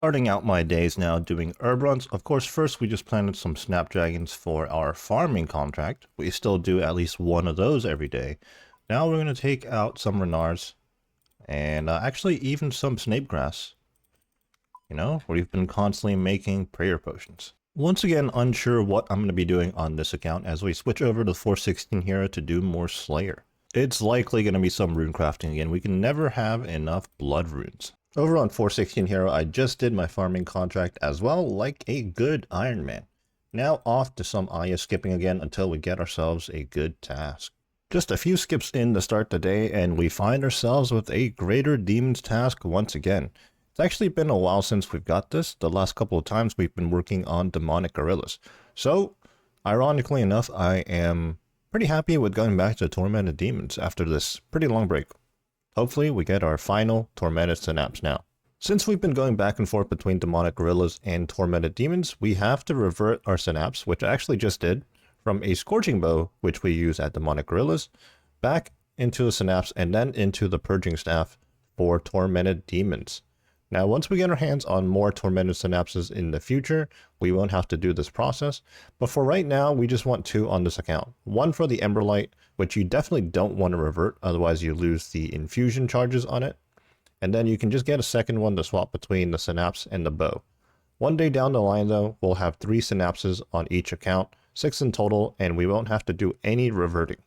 Starting out my days now doing herb runs. Of course, first we just planted some snapdragons for our farming contract. We still do at least one of those every day. Now we're going to take out some renards and actually even some snapegrass. You know, we've been constantly making prayer potions. Once again, unsure what I'm going to be doing on this account as we switch over to 416 hero to do more Slayer. It's likely going to be some rune crafting again. We can never have enough blood runes. Over on 416 hero, I just did my farming contract as well, like a good Ironman. Now off to some Aya skipping again until we get ourselves a good task. Just a few skips in to start the day and we find ourselves with a greater demons task once again. It's actually been a while since we've got this. The last couple of times we've been working on demonic gorillas. So, ironically enough, I am pretty happy with going back to Tormented Demons after this pretty long break. Hopefully we get our final Tormented Synapse now. Since we've been going back and forth between demonic gorillas and tormented demons, we have to revert our synapse, which I actually just did, from a scorching bow, which we use at demonic gorillas, back into a synapse and then into the purging staff for tormented demons. Now, once we get our hands on more tormented synapses in the future, we won't have to do this process. But for right now, we just want two on this account. One for the emberlight, which you definitely don't want to revert, otherwise you lose the infusion charges on it. And then you can just get a second one to swap between the synapse and the bow. One day down the line though, we'll have 3 synapses on each account, 6 in total, and we won't have to do any reverting.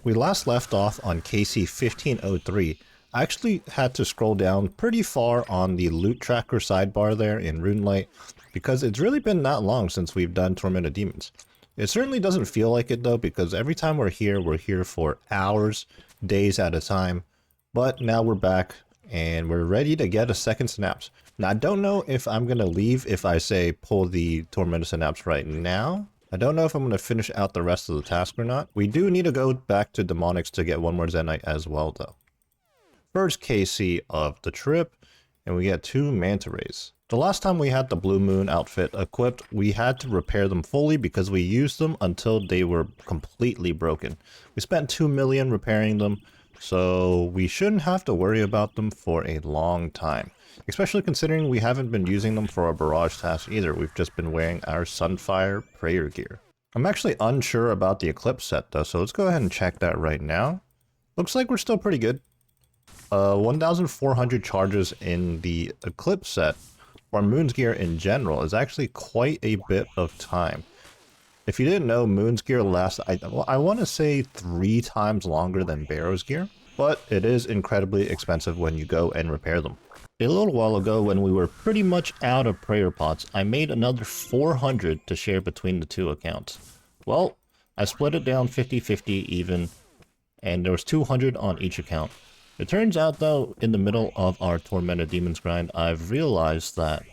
We last left off on KC 1503. I actually had to scroll down pretty far on the loot tracker sidebar there in RuneLight because it's really been that long since we've done Tormented Demons. It certainly doesn't feel like it though, because every time we're here for hours, days at a time. But now we're back and we're ready to get a second synapse. Now I don't know if I'm going to leave if I say pull the Tormented Synapse right now. I don't know if I'm going to finish out the rest of the task or not. We do need to go back to Demonics to get one more Zenyte as well though. First KC of the trip, and we get 2 manta rays. The last time we had the Blue Moon outfit equipped, we had to repair them fully because we used them until they were completely broken. We spent 2 million repairing them, so we shouldn't have to worry about them for a long time. Especially considering we haven't been using them for our barrage task either. We've just been wearing our Sunfire prayer gear. I'm actually unsure about the Eclipse set though, so let's go ahead and check that right now. Looks like we're still pretty good. 1,400 charges in the Eclipse set, or Moon's Gear in general, is actually quite a bit of time. If you didn't know, Moon's Gear lasts, I want to say 3 times longer than Barrow's Gear, but it is incredibly expensive when you go and repair them. A little while ago, when we were pretty much out of prayer pots, I made another 400 to share between the 2 accounts. Well, I split it down 50-50 even, and there was 200 on each account. It turns out though, in the middle of our Tormented Demons grind, I've realized that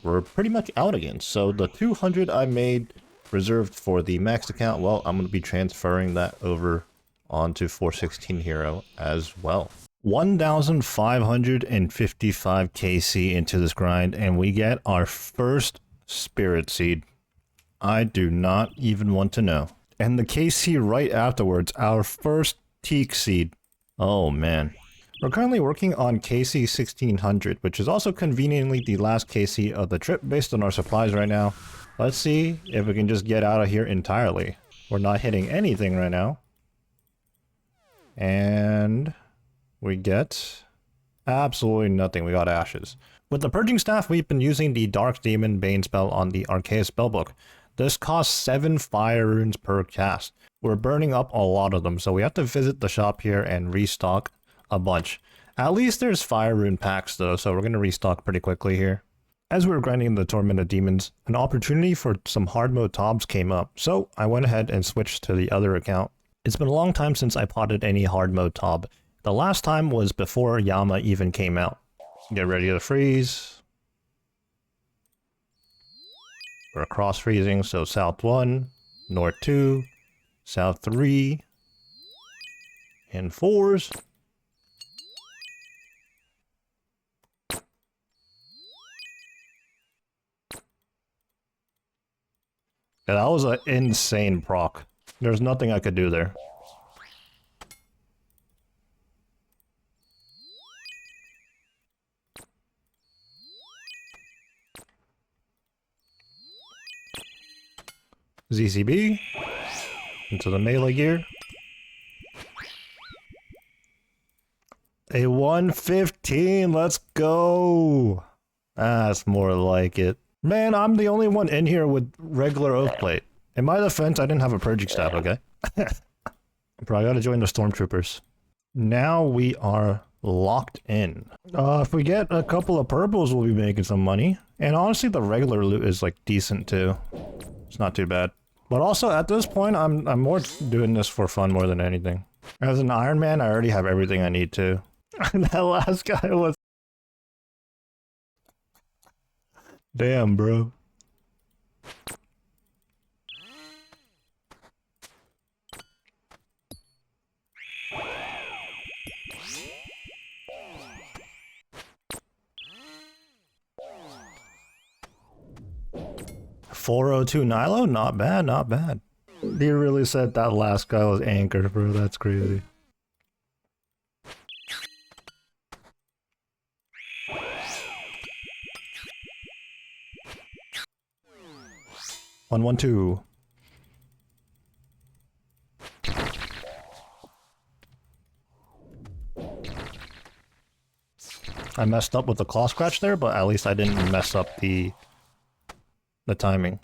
we're pretty much out again. So the 200 I made reserved for the maxed account, well, I'm going to be transferring that over onto 416 hero as well. 1,555 KC into this grind, and we get our first Spirit Seed. I do not even want to know. And the KC right afterwards, our first Teak Seed. Oh man. We're currently working on KC 1600, which is also conveniently the last KC of the trip based on our supplies right now. Let's see if we can just get out of here entirely. We're not hitting anything right now. And we get absolutely nothing. We got ashes. With the purging staff, we've been using the Dark Demon Bane spell on the Arceus spellbook. This costs 7 fire runes per cast. We're burning up a lot of them, so we have to visit the shop here and restock a bunch. At least there's fire rune packs though, so we're going to restock pretty quickly here. As we were grinding the Tormented Demons, an opportunity for some hard mode tobs came up, so I went ahead and switched to the other account. It's been a long time since I potted any hard mode tob. The last time was before Yama even came out. Get ready to freeze. We're cross freezing, so south 1, north 2, south 3, and 4s. Yeah, that was an insane proc. There's nothing I could do there. ZCB. Into the melee gear. A 115, let's go! That's more like it. Man, I'm the only one in here with regular oath plate. In my defense, I didn't have a purging staff, okay? Bro, I gotta join the stormtroopers. Now we are locked in. If we get a couple of purples, we'll be making some money. And honestly, the regular loot is like decent too. It's not too bad. But also at this point, I'm more doing this for fun more than anything. As an Ironman, I already have everything I need to. That last guy was... Damn, bro. $402 Nilo? Not bad, not bad. He really said that last guy was Anchor, bro. That's crazy. One, 2. I messed up with the claw scratch there, but at least I didn't mess up the timing.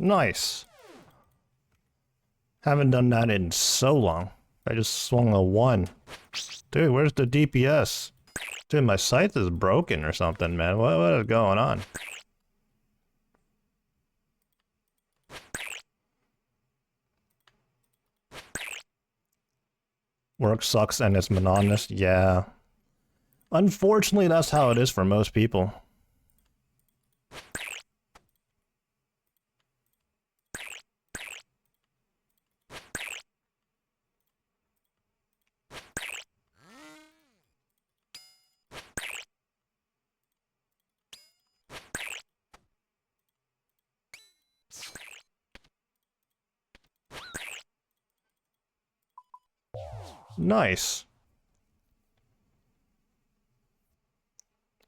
Nice. Haven't done that in so long. I just swung a 1. Dude, where's the DPS? Dude, my scythe is broken or something, man. What is going on? Work sucks and it's monotonous. Yeah. Unfortunately, that's how it is for most people. Nice.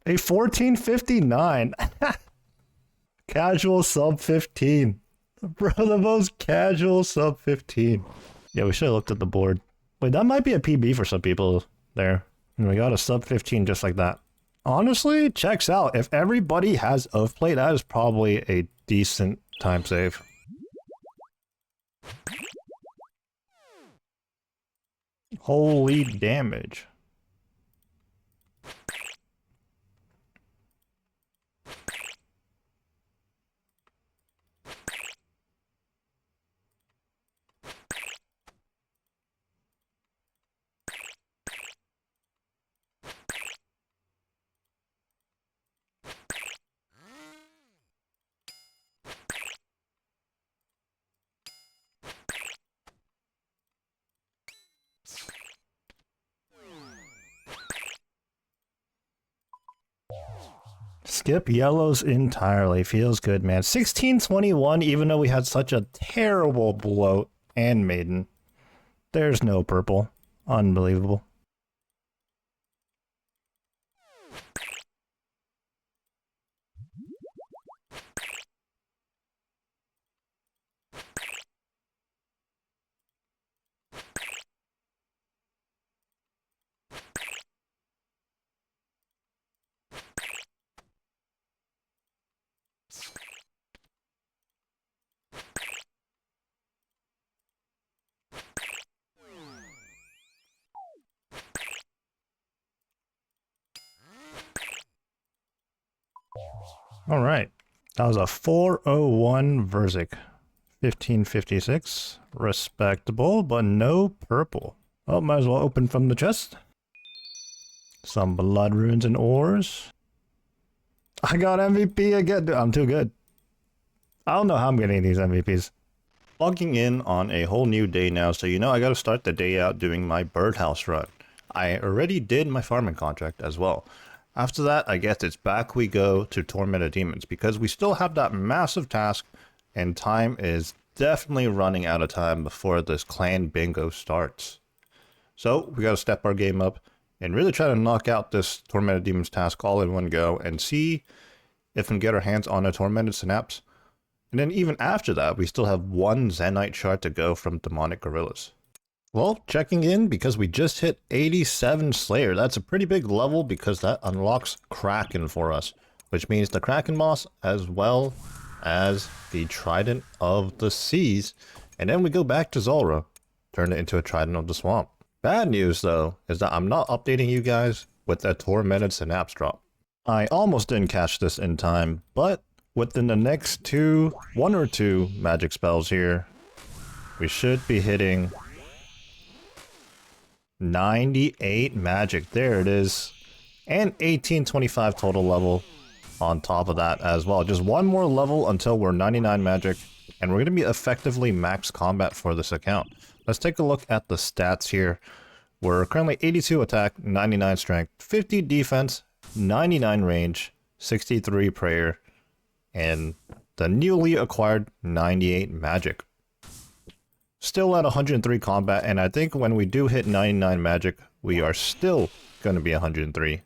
A 1459. Casual sub 15. Bro, the most casual sub 15. Yeah, we should have looked at the board. Wait, that might be a PB for some people there. And we got a sub 15 just like that. Honestly, checks out. If everybody has oath plate, that is probably a decent time save. Holy damage. Skip yellows entirely. Feels good, man. 1621, even though we had such a terrible bloat and maiden. There's no purple. Unbelievable. All right. That was a 401 Verzik. 1556. Respectable, but no purple. Oh, might as well open from the chest. Some blood runes and ores. I got MVP again. Dude, I'm too good. I don't know how I'm getting these MVPs. Logging in on a whole new day now, so you know I gotta start the day out doing my birdhouse run. I already did my farming contract as well. After that, I guess it's back we go to Tormented Demons, because we still have that massive task, and time is definitely running out of time before this clan bingo starts. So we gotta step our game up and really try to knock out this Tormented Demons task all in one go and see if we can get our hands on a Tormented Synapse. And then even after that, we still have one Zenyte Shard to go from Demonic Gorillas. Well, checking in because we just hit 87 Slayer. That's a pretty big level because that unlocks Kraken for us, which means the Kraken Moss as well as the Trident of the Seas. And then we go back to Zulrah, turn it into a Trident of the Swamp. Bad news though is that I'm not updating you guys with that Tormented Synapse drop. I almost didn't catch this in time, but within the next one or two magic spells here, we should be hitting 98 magic. There it is. And 1825 total level on top of that as well. Just one more level until we're 99 magic, and we're going to be effectively max combat for this account. Let's take a look at the stats here. We're currently 82 attack, 99 strength, 50 defense, 99 range, 63 prayer, and the newly acquired 98 magic. Still at 103 combat, and I think when we do hit 99 magic, we are still going to be 103.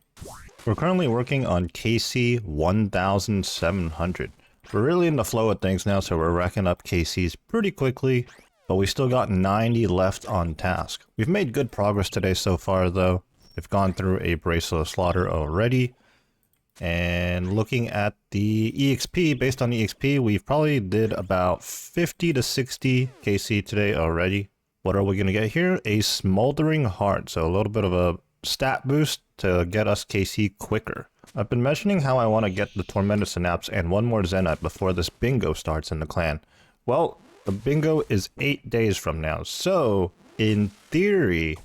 We're currently working on KC 1700. We're really in the flow of things now, so we're racking up KCs pretty quickly, but we still got 90 left on task. We've made good progress today so far though. We've gone through a Bracelet of Slaughter already. And looking at the EXP, based on EXP, we've probably did about 50 to 60 KC today already. What are we going to get here? A Smoldering Heart, so a little bit of a stat boost to get us KC quicker. I've been mentioning how I want to get the Tormented Synapse and one more Zenyte before this bingo starts in the clan. Well, the bingo is 8 days from now, so in theory,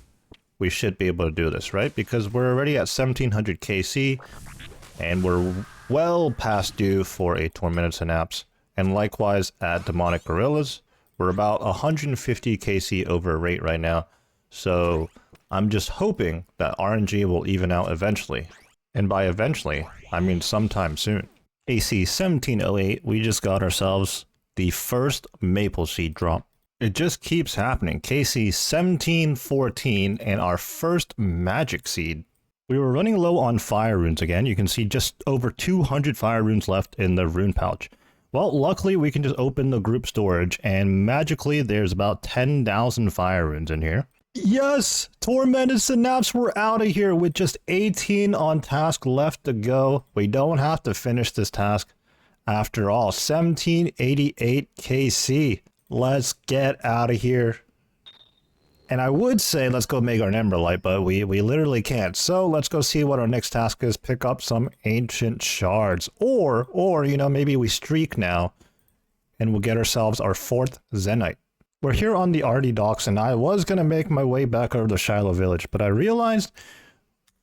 we should be able to do this, right? Because we're already at 1700 KC. And we're well past due for a Tormented Synapse. And likewise at Demonic Gorillas, we're about 150 KC over rate right now. So I'm just hoping that RNG will even out eventually. And by eventually, I mean sometime soon. KC 1708, we just got ourselves the first Maple Seed drop. It just keeps happening. KC 1714 and our first Magic Seed. We were running low on fire runes again. You can see just over 200 fire runes left in the rune pouch. Well, luckily we can just open the group storage and magically there's about 10,000 fire runes in here. Yes! Tormented Synapse, we're out of here with just 18 on task left to go. We don't have to finish this task after all. 1788 KC. Let's get out of here. And I would say let's go make our emberlight, but we literally can't. So let's go see what our next task is. Pick up some ancient shards. Or you know, maybe we streak now and we'll get ourselves our 4th Zenyte. We're here on the Arty docks and I was going to make my way back over to Shiloh village, but I realized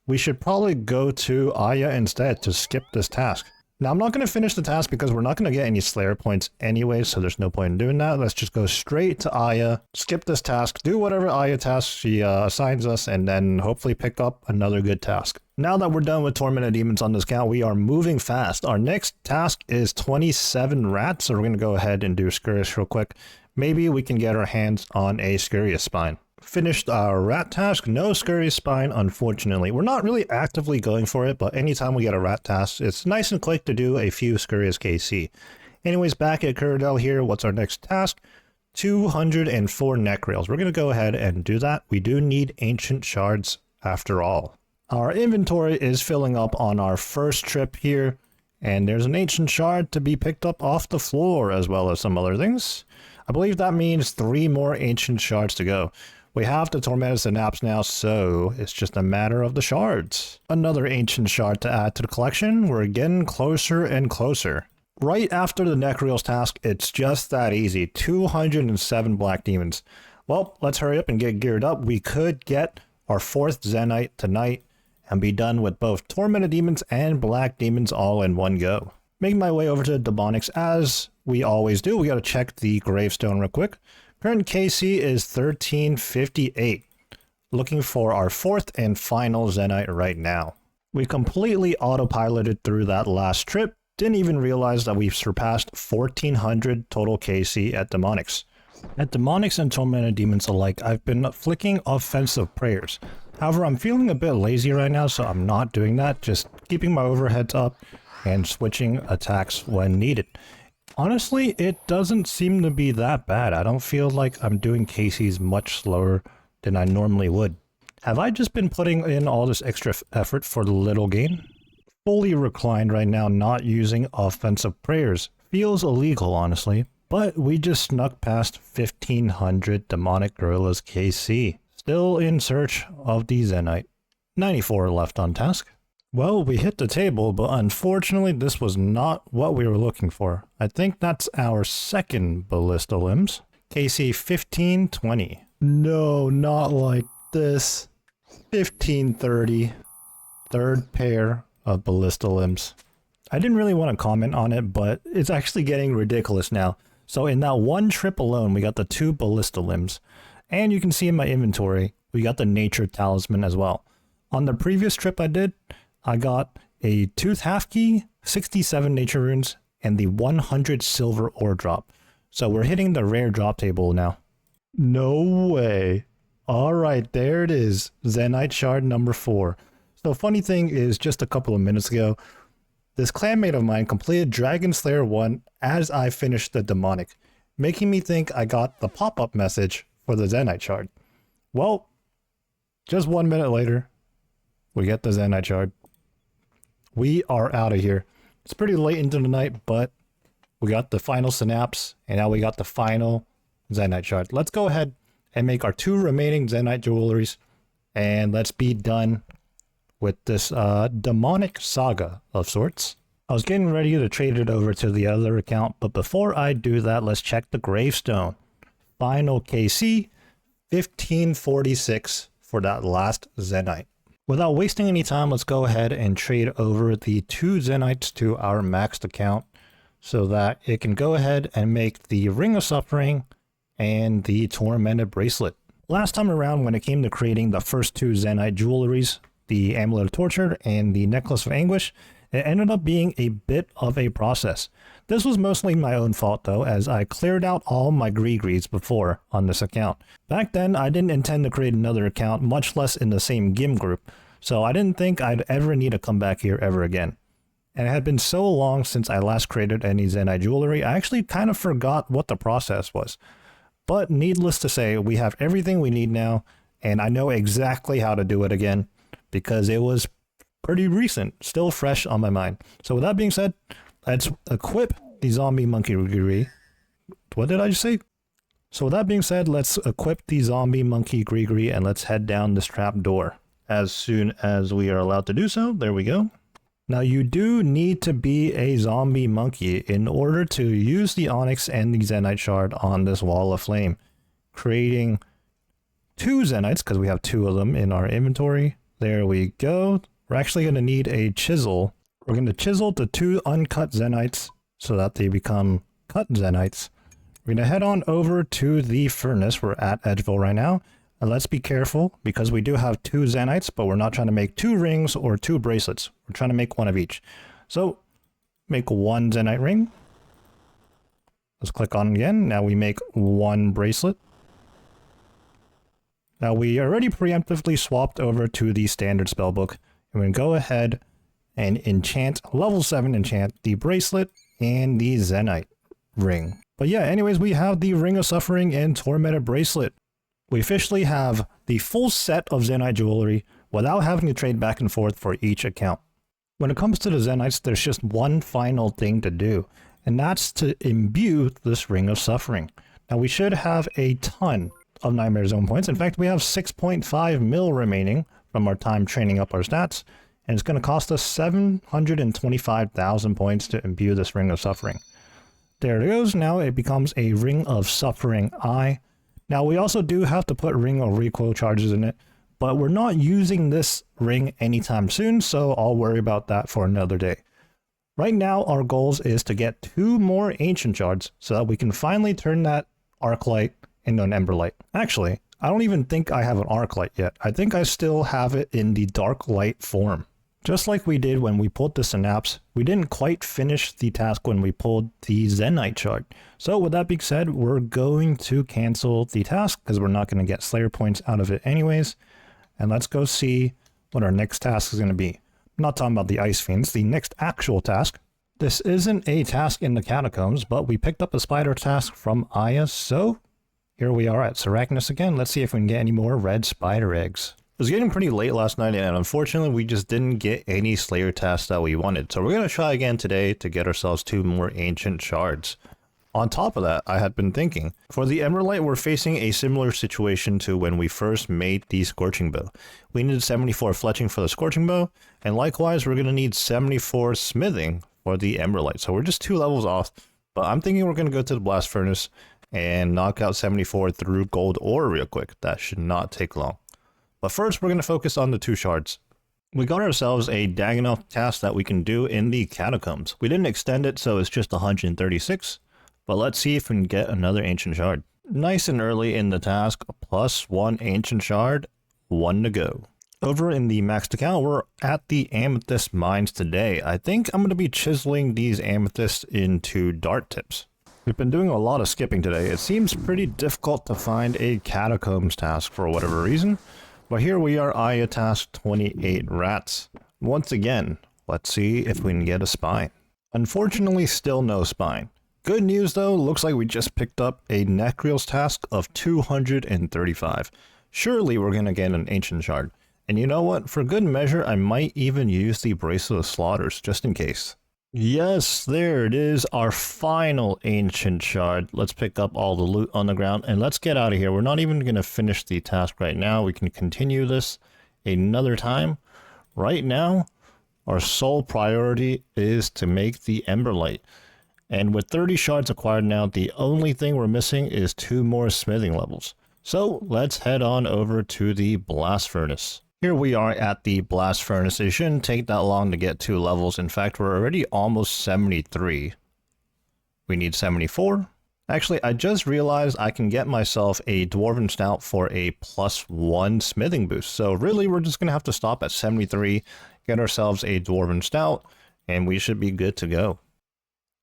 we should probably go to Aya instead to skip this task. Now, I'm not going to finish the task because we're not going to get any Slayer points anyway, so there's no point in doing that. Let's just go straight to Aya, skip this task, do whatever Aya task she assigns us, and then hopefully pick up another good task. Now that we're done with Tormented Demons on this count, we are moving fast. Our next task is 27 rats, so we're going to go ahead and do Scurrius real quick. Maybe we can get our hands on a Scurrius spine. Finished our rat task, no Scurrius spine, unfortunately. We're not really actively going for it, but anytime we get a rat task, it's nice and quick to do a few Scurrius KC. Anyways, back at Cyrodiil here, what's our next task? 204 neck rails. We're going to go ahead and do that. We do need ancient shards after all. Our inventory is filling up on our first trip here, and there's an ancient shard to be picked up off the floor as well as some other things. I believe that means 3 more ancient shards to go. We have the Tormented Synapse now, so it's just a matter of the shards. Another ancient shard to add to the collection. We're getting closer and closer. Right after the Necreals task, it's just that easy. 207 Black Demons. Well, let's hurry up and get geared up. We could get our 4th Zenyte tonight, and be done with both Tormented Demons and Black Demons all in one go. Making my way over to Demonics as we always do. We got to check the gravestone real quick. Current KC is 1358. Looking for our fourth and final Zenyte right now. We completely autopiloted through that last trip. Didn't even realize that we've surpassed 1400 total KC at Demonics. At Demonics and Tormented Demons alike, I've been flicking offensive prayers. However, I'm feeling a bit lazy right now, so I'm not doing that. Just keeping my overheads up and switching attacks when needed. Honestly, it doesn't seem to be that bad. I don't feel like I'm doing KCs much slower than I normally would. Have I just been putting in all this extra effort for the little gain? Fully reclined right now, not using offensive prayers. Feels illegal, honestly. But we just snuck past 1500 Demonic Gorillas KC. Still in search of the Zenyte. 94 left on task. Well, we hit the table, but unfortunately this was not what we were looking for. I think that's our second Ballista Limbs. KC 1520. No, not like this. 1530. Third pair of Ballista Limbs. I didn't really want to comment on it, but it's actually getting ridiculous now. So in that one trip alone, we got the 2 Ballista Limbs. And you can see in my inventory, we got the Nature Talisman as well. On the previous trip I did, I got a Tooth Half Key, 67 Nature Runes, and the 100 Silver Ore Drop. So we're hitting the rare drop table now. No way. Alright, there it is. Zenyte Shard number 4. So funny thing is, just a couple of minutes ago, this clanmate of mine completed Dragon Slayer 1 as I finished the Demonic, making me think I got the pop-up message for the Zenyte Shard. Well, just 1 minute later, we get the Zenyte Shard. We are out of here. It's pretty late into the night, but we got the final Synapse, and now we got the final Zenyte Shard. Let's go ahead and make our 2 remaining Zenyte jewelries, and let's be done with this demonic saga of sorts. I was getting ready to trade it over to the other account, but before I do that, let's check the gravestone. Final KC 1546 for that last Zenyte. Without wasting any time, let's go ahead and trade over the 2 Zenytes to our maxed account so that it can go ahead and make the Ring of Suffering and the Tormented Bracelet. Last time around, when it came to creating the first 2 Zenyte jewelries, the Amulet of Torture and the Necklace of Anguish, it ended up being a bit of a process. This was mostly my own fault though, as I cleared out all my Gree-Grees before on this account. Back then, I didn't intend to create another account, much less in the same GIM group, so I didn't think I'd ever need to come back here ever again. And it had been so long since I last created any Zenyte jewelry, I actually kind of forgot what the process was. But needless to say, we have everything we need now, and I know exactly how to do it again, because it was pretty recent, still fresh on my mind. So with that being said, let's equip the Zombie Monkey Gree. What did I just say? So with that being said, let's equip the Zombie Monkey Gree and let's head down this trap door. As soon as we are allowed to do so, there we go. Now you do need to be a zombie monkey in order to use the Onyx and the Zenyte Shard on this Wall of Flame, creating 2 Zenytes because we have 2 of them in our inventory. There we go. We're actually going to need a chisel. We're going to chisel the 2 uncut Zenytes so that they become cut Zenytes. We're going to head on over to the furnace. We're at Edgeville right now. And let's be careful because we do have 2 Zenytes, but we're not trying to make 2 rings or 2 bracelets. We're trying to make 1 of each. So make 1 Zenyte ring. Let's click on it again. Now we make 1 bracelet. Now we already preemptively swapped over to the standard spellbook. And we're going to go ahead and enchant, level 7 enchant the bracelet and the Zenyte ring. But yeah, anyways, we have the Ring of Suffering and Tormented Bracelet. We officially have the full set of Zenyte jewelry without having to trade back and forth for each account. When it comes to the Zenytes, there's just one final thing to do, and that's to imbue this Ring of Suffering. Now we should have a ton of Nightmare Zone points. In fact, we have 6.5 mil remaining from our time training up our stats, and it's going to cost us 725,000 points to imbue this Ring of Suffering. There it goes. Now it becomes a Ring of Suffering Eye. Now we also do have to put Ring of Recoil charges in it, but we're not using this ring anytime soon, so I'll worry about that for another day. Right now, our goals is to get 2 more ancient shards so that we can finally turn that arc light into an emberlight. Actually, I don't even think I have an arc light yet. I think I still have it in the dark light form. Just like we did when we pulled the synapse, we didn't quite finish the task when we pulled the Zenyte shard. So with that being said, we're going to cancel the task because we're not going to get Slayer points out of it anyways. And let's go see what our next task is going to be. I'm not talking about the Ice Fiends, the next actual task. This isn't a task in the catacombs, but we picked up a spider task from Aya, so here we are at Sarachnis again. Let's see if we can get any more red spider eggs. It was getting pretty late last night, and unfortunately we just didn't get any Slayer tasks that we wanted. So we're going to try again today to get ourselves 2 more ancient shards. On top of that, I had been thinking, for the Emberlight, we're facing a similar situation to when we first made the Scorching Bow. We needed 74 fletching for the Scorching Bow, and likewise we're going to need 74 smithing for the Emberlight. So we're just 2 levels off, but I'm thinking we're going to go to the Blast Furnace and knock out 74 through gold ore real quick. That should not take long. But first, we're going to focus on the 2 shards. We got ourselves a Dagannoth task that we can do in the catacombs. We didn't extend it, so it's just 136. But let's see if we can get another ancient shard. Nice and early in the task, plus 1 ancient shard, 1 to go. Over in the maxed account, we're at the amethyst mines today. I think I'm going to be chiseling these amethysts into dart tips. We've been doing a lot of skipping today. It seems pretty difficult to find a catacombs task for whatever reason. But here we are, Aya task 28 rats. Once again, let's see if we can get a spine. Unfortunately, still no spine. Good news though, looks like we just picked up a Necreal's task of 235. Surely we're gonna get an ancient shard. And you know what, for good measure, I might even use the Bracelet of Slaughters, just in case. Yes, there it is, our final ancient shard. Let's pick up all the loot on the ground and let's get out of here. We're not even going to finish the task right now. We can continue this another time. Right now, our sole priority is to make the Emberlight. And with 30 shards acquired now, the only thing we're missing is 2 more smithing levels. So let's head on over to the Blast Furnace. Here we are at the Blast Furnace. It shouldn't take that long to get 2 levels. In fact, we're already almost 73. We need 74. Actually, I just realized I can get myself a Dwarven Stout for a +1 smithing boost. So really, we're just going to have to stop at 73, get ourselves a Dwarven Stout, and we should be good to go.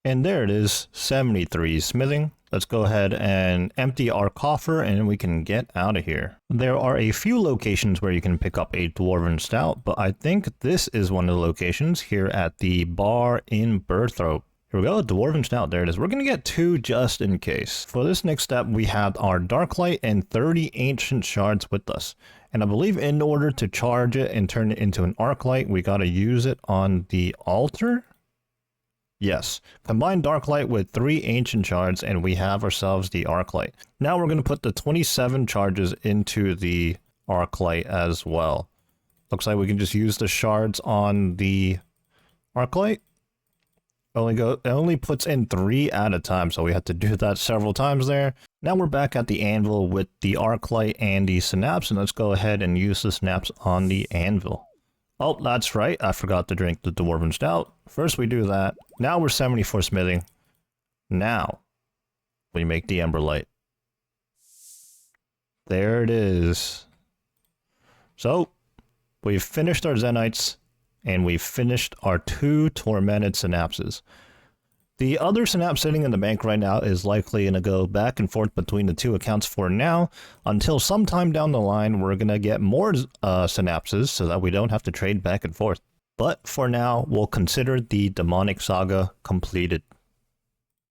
And there it is, 73 smithing. Let's go ahead and empty our coffer and we can get out of here. There are a few locations where you can pick up a Dwarven Stout, but I think this is one of the locations here at the bar in Burthrope. Here we go, Dwarven Stout, there it is. We're going to get 2 just in case. For this next step, we have our Dark Light and 30 Ancient Shards with us. And I believe in order to charge it and turn it into an Arc Light, we got to use it on the altar. Yes, combine Dark Light with 3 Ancient Shards and we have ourselves the Arc Light. Now we're going to put the 27 charges into the Arc Light as well. Looks like we can just use the shards on the Arc Light. It only puts in 3 at a time, so we had to do that several times there. Now we're back at the anvil with the Arc Light and the Synapse, and let's go ahead and use the Synapse on the anvil. Oh, that's right, I forgot to drink the Dwarven Stout. First we do that. Now we're 74 smithing. Now we make the Emberlight. There it is. So, we've finished our Zenytes, and we've finished our 2 Tormented Synapses. The other Synapse sitting in the bank right now is likely going to go back and forth between the 2 accounts for now, until sometime down the line we're going to get more Synapses so that we don't have to trade back and forth. But for now, we'll consider the Demonic Saga completed.